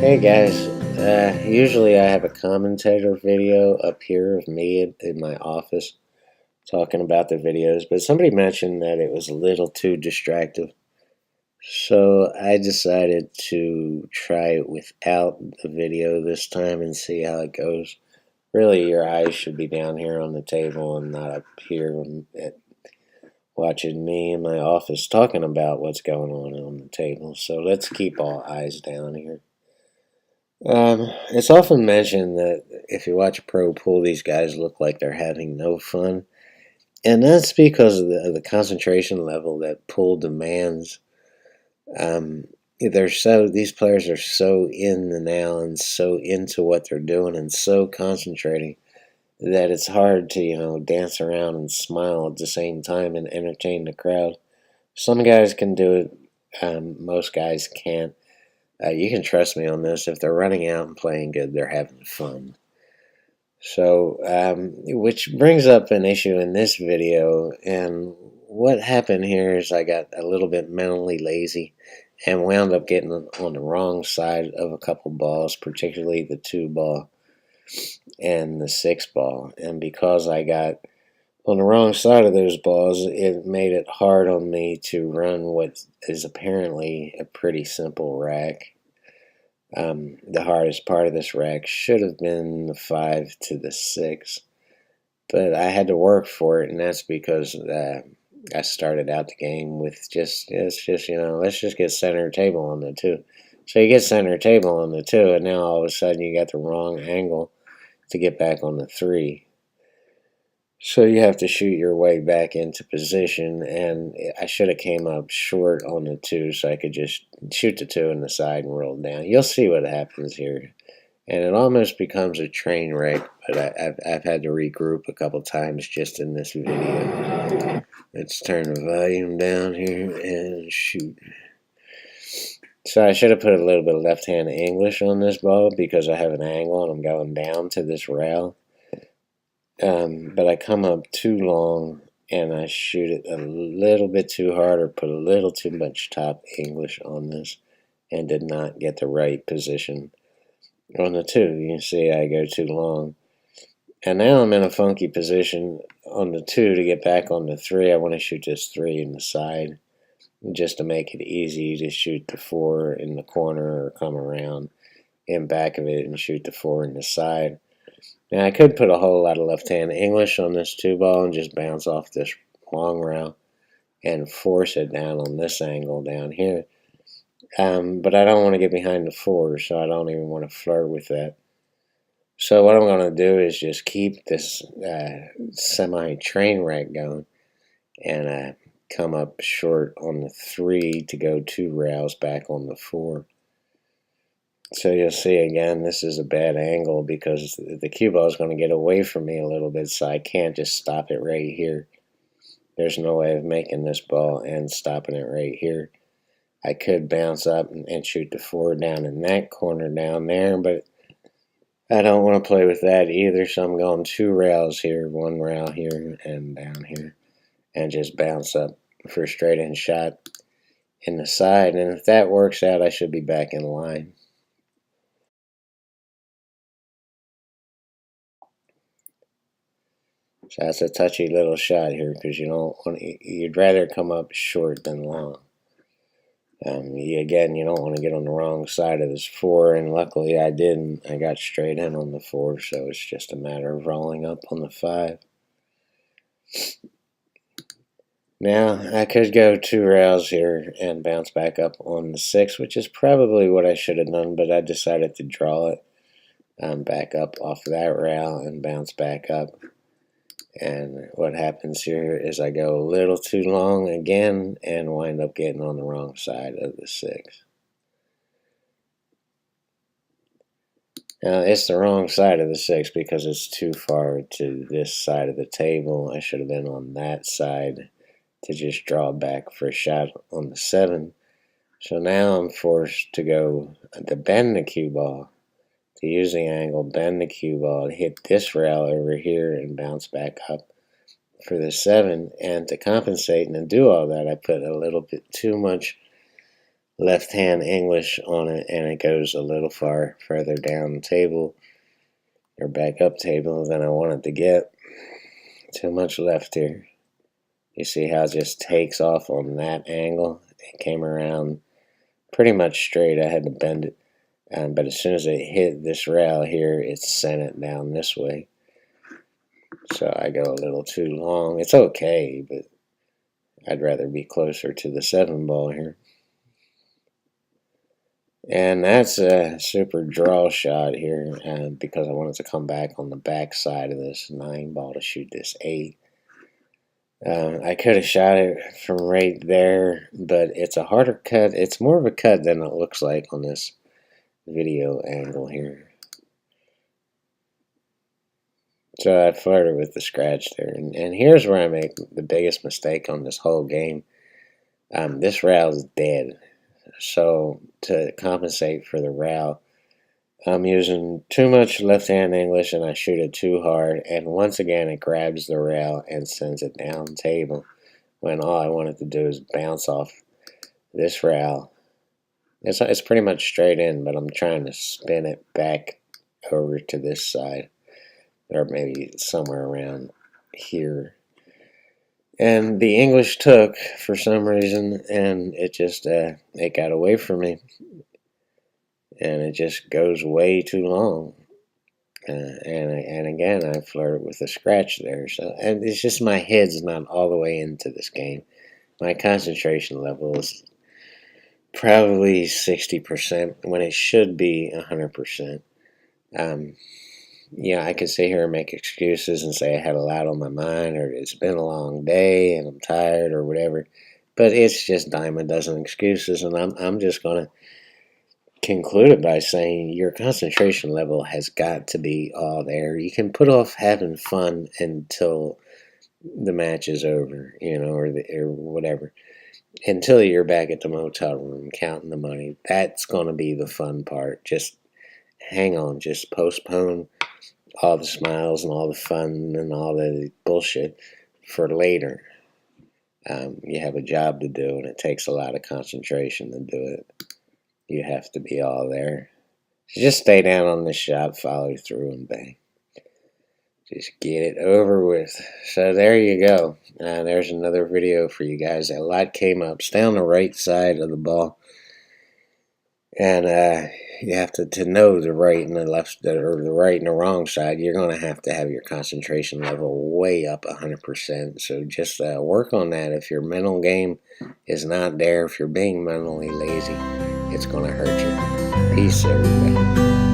Hey guys, usually I have a commentator video up here of me in my office talking about the videos, but somebody mentioned that it was a little too distractive. So I decided to try it without the video this time and see how it goes. Really, your eyes should be down here on the table and not up here watching me in my office talking about what's going on the table. So let's keep all eyes down here. It's often mentioned that if you watch a pro pool, these guys look like they're having no fun, and that's because of the concentration level that pool demands. Um, these players are so in the now and so into what they're doing and so concentrating that it's hard to dance around and smile at the same time and entertain the crowd. Some guys can do it, most guys can't. You can trust me on this. If they're running out and playing good, they're having fun. So, which brings up an issue in this video. And what happened here is I got a little bit mentally lazy and wound up getting on the wrong side of a couple balls, particularly the 2 ball and the 6 ball. And because I got on the wrong side of those balls, it made it hard on me to run what is apparently a pretty simple rack. The hardest part of this rack should have been the 5 to the 6, but I had to work for it, and that's because I started out the game with let's just get center table on the 2. So you get center table on the 2, and now all of a sudden you got the wrong angle to get back on the 3. So you have to shoot your way back into position, and I should have came up short on the 2 so I could just shoot the 2 in the side and roll down. You'll see what happens here. And it almost becomes a train wreck, but I've had to regroup a couple times just in this video. Let's turn the volume down here and shoot. So I should have put a little bit of left-hand English on this ball because I have an angle and I'm going down to this rail. But I come up too long and I shoot it a little bit too hard or put a little too much top English on this and did not get the right position on the 2. You can see I go too long. And now I'm in a funky position on the 2 to get back on the 3. I want to shoot this 3 in the side just to make it easy to shoot the 4 in the corner or come around in back of it and shoot the 4 in the side. Now, I could put a whole lot of left-hand English on this 2 ball and just bounce off this long rail and force it down on this angle down here. But I don't want to get behind the 4, so I don't even want to flirt with that. So what I'm going to do is just keep this semi-train wreck going and come up short on the 3 to go 2 rails back on the 4. So you'll see again, this is a bad angle because the cue ball is going to get away from me a little bit, so I can't just stop it right here. There's no way of making this ball and stopping it right here. I could bounce up and shoot the 4 down in that corner down there, but I don't want to play with that either, so I'm going 2 rails here, 1 rail here and down here, and just bounce up for a straight-in shot in the side. And if that works out, I should be back in line. So that's a touchy little shot here because you'd rather come up short than long. Again, you don't want to get on the wrong side of this 4, and luckily I didn't. I got straight in on the 4, so it's just a matter of rolling up on the 5. Now, I could go 2 rails here and bounce back up on the 6, which is probably what I should have done, but I decided to draw it back up off that rail and bounce back up. And what happens here is I go a little too long again and wind up getting on the wrong side of the 6. Now, it's the wrong side of the 6 because it's too far to this side of the table. I should have been on that side to just draw back for a shot on the 7. So now I'm forced to bend the cue ball, to use the angle, bend the cue ball, hit this rail over here and bounce back up for the 7. And to compensate and to do all that, I put a little bit too much left hand English on it, and it goes a little further down the table or back up table than I wanted to get. Too much left here. You see how it just takes off on that angle? It came around pretty much straight. I had to bend it. But as soon as it hit this rail here, it sent it down this way. So I go a little too long. It's okay, but I'd rather be closer to the 7 ball here. And that's a super draw shot here because I wanted to come back on the back side of this 9 ball to shoot this 8. I could have shot it from right there, but it's a harder cut. It's more of a cut than it looks like on this video angle here. So I flirted with the scratch there. And here's where I make the biggest mistake on this whole game. This rail is dead. So to compensate for the rail, I'm using too much left-hand English and I shoot it too hard. And once again, it grabs the rail and sends it down the table when all I wanted to do is bounce off this rail. It's pretty much straight in, but I'm trying to spin it back over to this side, or maybe somewhere around here. And the English took for some reason, and it just it got away from me, and it just goes way too long. And again, I flirted with a scratch there. So, and it's just my head's not all the way into this game. My concentration level is probably 60% when it should be 100%. Yeah, I could sit here and make excuses and say I had a lot on my mind, or it's been a long day and I'm tired, or whatever. But it's just dime a dozen excuses, and I'm just going to conclude it by saying your concentration level has got to be all there. You can put off having fun until the match is over, or whatever. Until you're back at the motel room counting the money. That's going to be the fun part. Just hang on. Just postpone all the smiles and all the fun and all the bullshit for later. You have a job to do, and it takes a lot of concentration to do it. You have to be all there. So just stay down on the shot, follow through, and bang. Just get it over with. So there you go. There's another video for you guys. A lot came up. Stay on the right side of the ball. And you have to know the right and the left, or the right and the wrong side. You're going to have your concentration level way up 100%. So just work on that. If your mental game is not there, if you're being mentally lazy, it's going to hurt you. Peace, everybody.